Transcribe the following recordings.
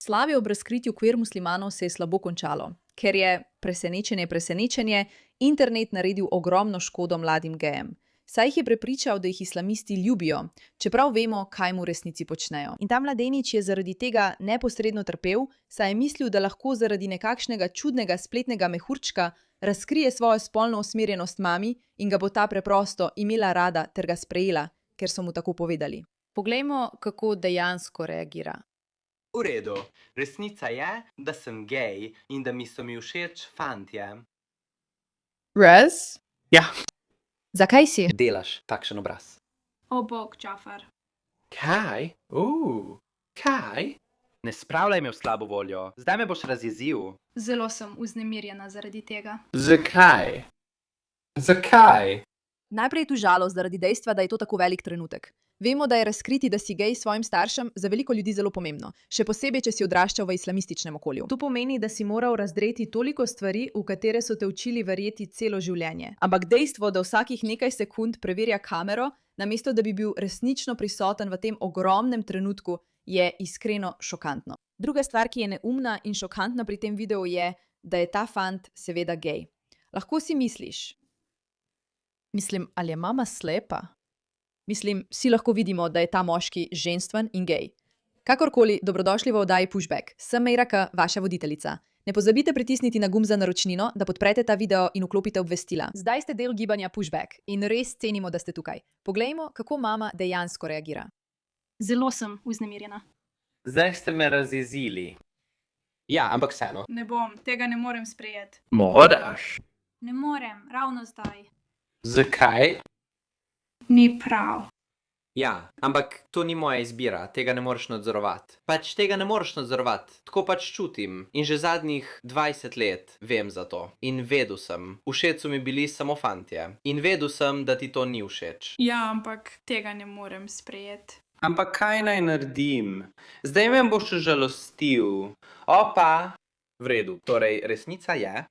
Slavje ob razkritju queer muslimanov se je slabo končalo, ker je presenečenje, internet naredil ogromno škodo mladim gejem. Saj jih je prepričal, da jih islamisti ljubijo, čeprav vemo, kaj mu v resnici počnejo. In ta mladenič je zaradi tega neposredno trpel, saj je mislil, da lahko zaradi nekakšnega čudnega spletnega mehurčka razkrije svojo spolno usmerjenost mami in ga bo ta preprosto imela rada ter ga sprejela, ker so mu tako povedali. Poglejmo, kako dejansko reagira. V redu, resnica je, da sem gej in da mi so mi všeč fantje. Res? Ja. Zakaj si? Delaš takšen obraz. O bog, Džafar. Kaj? Kaj? Ne spravljaj me v slabo voljo, zdaj me boš razjezil. Zelo sem vznemirjena zaradi tega. Zakaj? Zakaj? Najprej je tu žalost zaradi dejstva, da je to tako velik trenutek. Vemo, da je razkriti, da si gej svojim staršem za veliko ljudi zelo pomembno, še posebej, če si odraščal v islamističnem okolju. To pomeni, da si moral razdreti toliko stvari, v katere so te učili verjeti celo življenje. Ampak dejstvo, da vsakih nekaj sekund preverja kamero, namesto da bi bil resnično prisoten v tem ogromnem trenutku, je iskreno šokantno. Druga stvar, ki je neumna in šokantna pri tem videu je, da je ta fant seveda gej. Lahko si misliš, ali je mama slepa? Vsi lahko vidimo, da je ta moški ženstven in gej. Kakorkoli, dobrodošli v oddaji Pushback. Sem Mejraka, vaša voditeljica. Ne pozabite pritisniti na gumb za naročnino, da podprete ta video in vklopite obvestila. Zdaj ste del gibanja Pushback in res cenimo, da ste tukaj. Poglejmo, kako mama dejansko reagira. Zelo sem vznemirjena. Zdaj ste me razjezili. Ja, ampak vseeno. Ne bom, tega ne morem sprejeti. Moraš. Ne morem, ravno zdaj. Zakaj? Ni prav. Ja, ampak to ni moja izbira, tega ne moreš nadzorovati. Tega ne moreš nadzorovati, tako čutim. In že zadnjih 20 let vem za to. In vedel sem, všeč so mi bili samo fantje. In vedel sem, da ti to ni všeč. Ja, ampak tega ne morem sprejeti. Ampak kaj naj naredim? Zdaj me boš žalostil. Opa! V redu, torej resnica je...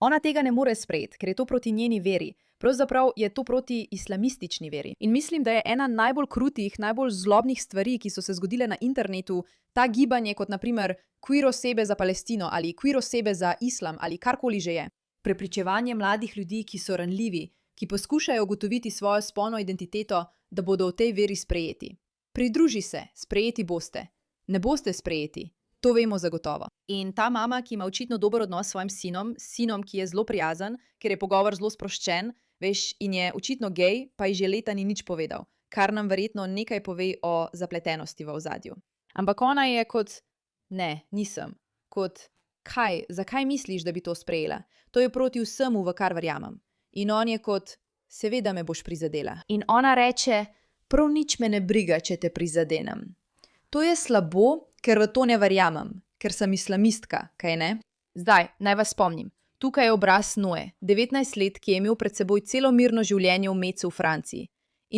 Ona tega ne more sprejeti, ker je to proti njeni veri. Pravzaprav je to proti islamistični veri. In mislim, da je ena najbolj krutih, najbolj zlobnih stvari, ki so se zgodile na internetu, ta gibanje kot naprimer queer osebe za Palestino ali queer osebe za islam ali karkoli že je. Prepričevanje mladih ljudi, ki so ranljivi, ki poskušajo ugotoviti svojo spolno identiteto, da bodo v tej veri sprejeti. Pridruži se, sprejeti boste. Ne boste sprejeti. To vemo zagotovo. In ta mama, ki ima očitno dober odnos s svojim sinom, ki je zelo prijazen, ker je pogovor zelo sproščen, veš, in je očitno gej, pa ji že leta ni nič povedal, kar nam verjetno nekaj pove o zapletenosti v ozadju. Ampak ona je kot, ne, nisem. Kot, kaj, zakaj misliš, da bi to sprejela? To je proti vsemu, v kar verjamem. In on je kot, seveda me boš prizadela. In ona reče, prav nič me ne briga, če te prizadenem. To je slabo, ker v to ne verjamem, ker sem islamistka, kaj ne? Zdaj, naj vas spomnim. Tukaj je obraz Noe, 19 let, ki je imel pred seboj celo mirno življenje v Mecu v Franciji.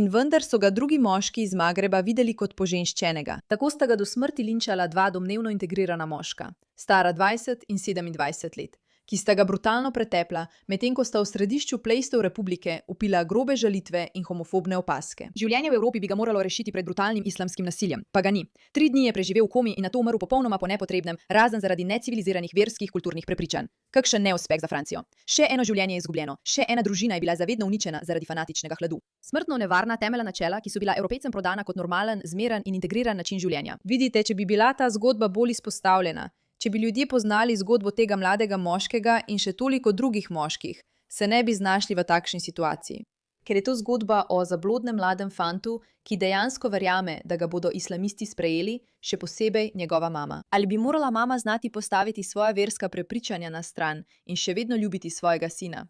In vendar so ga drugi moški iz Magreba videli kot poženščenega. Tako sta ga do smrti linčala dva domnevno integrirana moška, stara 20 in 27 let, ki sta ga brutalno pretepla, medtem ko sta v središču Plejstev republike upila grobe žalitve in homofobne opaske. Življenje v Evropi bi ga moralo rešiti pred brutalnim islamskim nasiljem, pa ga ni. 3 dni je preživel v komi in nato umrl popolnoma po nepotrebnem, razen zaradi neciviliziranih verskih kulturnih prepričanj. Kakšen neuspeh za Francijo. Še eno življenje je izgubljeno, še ena družina je bila zavedno uničena zaradi fanatičnega hladu. Smrtno nevarna temeljna načela, ki so bila Evropejcem prodana kot normalen, zmeren in integriran način življenja. Vidite, če bi bila ta zgodba bolj izpostavljena, če bi ljudje poznali zgodbo tega mladega moškega in še toliko drugih moških, se ne bi znašli v takšni situaciji. Ker je to zgodba o zablodnem mladem fantu, ki dejansko verjame, da ga bodo islamisti sprejeli, še posebej njegova mama. Ali bi morala mama znati postaviti svoja verska prepričanja na stran in še vedno ljubiti svojega sina?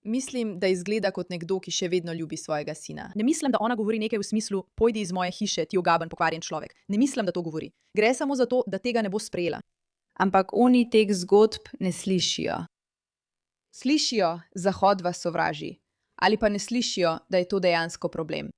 Mislim, da izgleda kot nekdo, ki še vedno ljubi svojega sina. Ne mislim, da ona govori nekaj v smislu, pojdi iz moje hiše, ti ogaben, pokvarjen človek. Ne mislim, da to govori. Gre samo za to, da tega ne bo sprejela. Ampak oni teh zgodb ne slišijo. Slišijo, Zahod vas sovraži. Ali pa ne slišijo, da je to dejansko problem.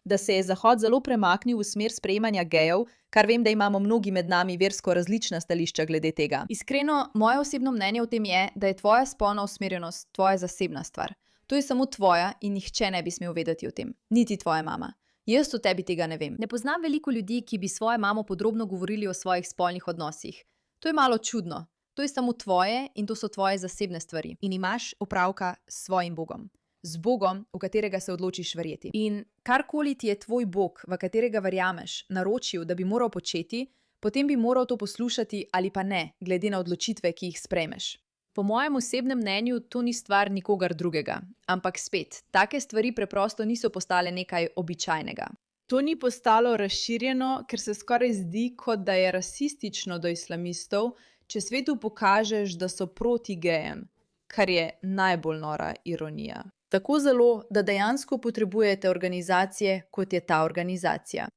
Da se je Zahod zelo premaknil v smer sprejemanja gejev, kar vem, da imamo mnogi med nami versko različna stališča glede tega. Iskreno, moje osebno mnenje o tem je, da je tvoja spolna usmerjenost tvoja zasebna stvar. To je samo tvoja in nihče ne bi smel vedeti o tem. Niti tvoja mama. Jaz o tebi tega ne vem. Ne poznam veliko ljudi, ki bi svojo mamo podrobno govorili o svojih spolnih odnosih. To je malo čudno. To je samo tvoje in to so tvoje zasebne stvari. In imaš opravka s svojim Bogom. Z Bogom, v katerega se odločiš verjeti. In karkoli ti je tvoj Bog, v katerega verjameš, naročil, da bi moral početi, potem bi moral to poslušati ali pa ne, glede na odločitve, ki jih sprejmeš. Po mojem osebnem mnenju to ni stvar nikogar drugega, ampak spet, take stvari preprosto niso postale nekaj običajnega. To ni postalo razširjeno, ker se skoraj zdi, kot da je rasistično do islamistov, če svetu pokažeš, da so proti gejem, kar je najbolj nora ironija. Tako zelo, da dejansko potrebujete organizacije, kot je ta organizacija.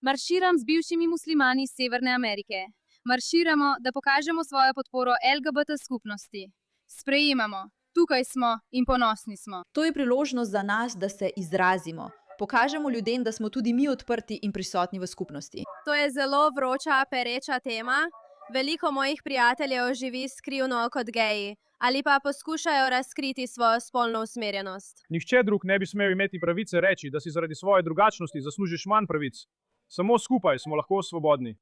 Marširam z bivšimi muslimani iz Severne Amerike. Marširamo, da pokažemo svojo podporo LGBT skupnosti. Sprejemamo, tukaj smo in ponosni smo. To je priložnost za nas, da se izrazimo. Pokažemo ljudem, da smo tudi mi odprti in prisotni v skupnosti. To je zelo vroča, pereča tema. Veliko mojih prijateljev živi skrivno kot geji ali pa poskušajo razkriti svojo spolno usmerjenost. Nihče drug ne bi smel imeti pravice reči, da si zaradi svoje drugačnosti zaslužiš manj pravic. Samo skupaj smo lahko svobodni.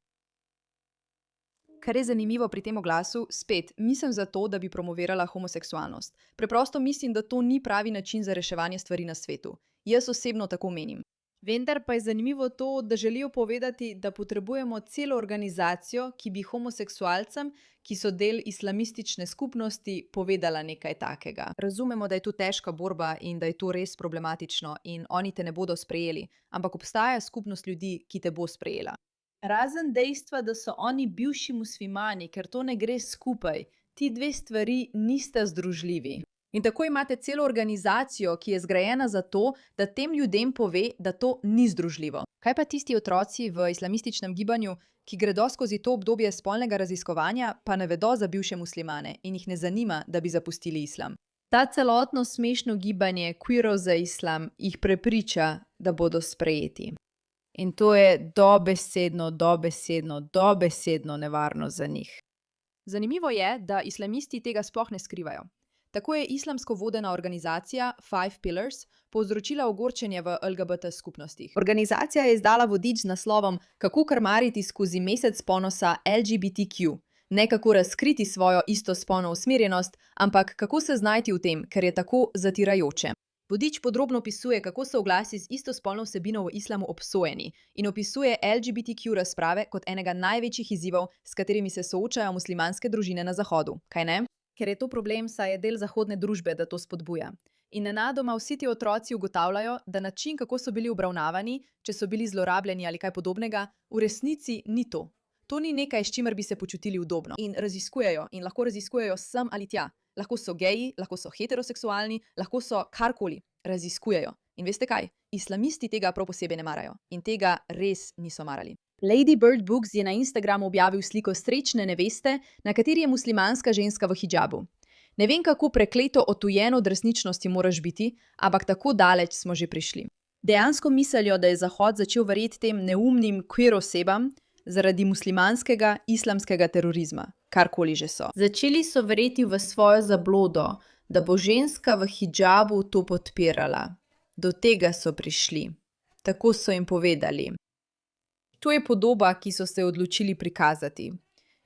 Kar je zanimivo pri tem oglasu, spet, nisem za to, da bi promovirala homoseksualnost. Preprosto mislim, da to ni pravi način za reševanje stvari na svetu. Jaz osebno tako menim. Vendar pa je zanimivo to, da želijo povedati, da potrebujemo celo organizacijo, ki bi homoseksualcem, ki so del islamistične skupnosti, povedala nekaj takega. Razumemo, da je to težka borba in da je to res problematično in oni te ne bodo sprejeli, ampak obstaja skupnost ljudi, ki te bo sprejela. Razen dejstva, da so oni bivši muslimani, ker to ne gre skupaj, ti dve stvari nista združljivi. In tako imate celo organizacijo, ki je zgrajena za to, da tem ljudem pove, da to ni združljivo. Kaj pa tisti otroci v islamističnem gibanju, ki gredo skozi to obdobje spolnega raziskovanja, pa ne vedo za bivše muslimane in jih ne zanima, da bi zapustili islam? Ta celotno smešno gibanje queerov za islam jih prepriča, da bodo sprejeti. In to je dobesedno nevarno za njih. Zanimivo je, da islamisti tega sploh ne skrivajo. Tako je islamsko vodena organizacija Five Pillars povzročila ogorčenje v LGBT skupnostih. Organizacija je izdala vodič z naslovom Kako krmariti skozi mesec ponosa LGBTQ. Ne kako razkriti svojo istospolno usmerjenost, ampak kako se znajti v tem, ker je tako zatirajoče. Vodič podrobno opisuje, kako so oglasi z istospolno vsebino v islamu obsojeni in opisuje LGBTQ razprave kot enega največjih izzivov, s katerimi se soočajo muslimanske družine na Zahodu. Kaj ne? Ker je to problem, saj je del zahodne družbe, da to spodbuja. In nenadoma vsi ti otroci ugotavljajo, da način, kako so bili obravnavani, če so bili zlorabljeni ali kaj podobnega, v resnici ni to. To ni nekaj, s čimer bi se počutili udobno. In raziskujejo, in lahko raziskujejo sem ali tja. Lahko so geji, lahko so heteroseksualni, lahko so karkoli. Raziskujejo. In veste kaj? Islamisti tega prav posebej ne marajo. In tega res niso marali. Lady Bird Books je na Instagramu objavil sliko srečne neveste, na kateri je muslimanska ženska v hidžabu. Ne vem, kako prekleto odtujeno od resničnosti moraš biti, ampak tako daleč smo že prišli. Dejansko mislijo, da je Zahod začel verjeti tem neumnim queer osebam zaradi muslimanskega islamskega terorizma, karkoli že so. Začeli so verjeti v svojo zablodo, da bo ženska v hidžabu to podpirala. Do tega so prišli. Tako so jim povedali. To je podoba, ki so se odločili prikazati.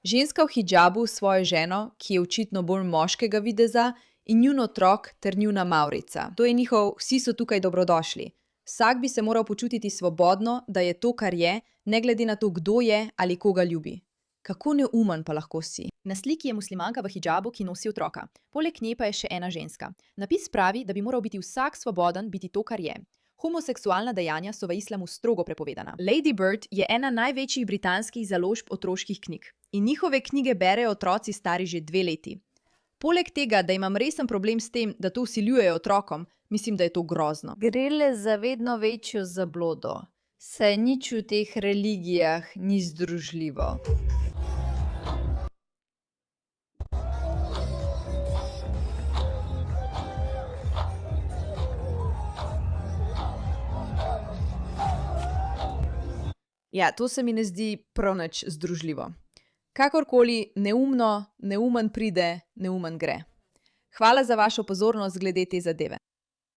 Ženska v hidžabu s svojo ženo, ki je očitno bolj moškega videza, in njun otrok ter njuna mavrica. To je njihov, vsi so tukaj dobrodošli. Vsak bi se moral počutiti svobodno, da je to, kar je, ne glede na to, kdo je ali koga ljubi. Kako neumen pa lahko si. Na sliki je muslimanka v hidžabu, ki nosi otroka. Poleg nje pa je še ena ženska. Napis pravi, da bi moral biti vsak svoboden biti to, kar je. Homoseksualna dejanja so v islamu strogo prepovedana. Lady Bird je ena največjih britanskih založb otroških knjig. In njihove knjige berejo otroci stari že 2 leti. Poleg tega, da imam resen problem s tem, da to vsiljujejo otrokom, mislim, da je to grozno. Gre le za vedno večjo zablodo. Saj nič v teh religijah ni združljivo. Ja, to se mi ne zdi prav nič združljivo. Kakorkoli, neumen pride, neumen gre. Hvala za vašo pozornost glede te zadeve.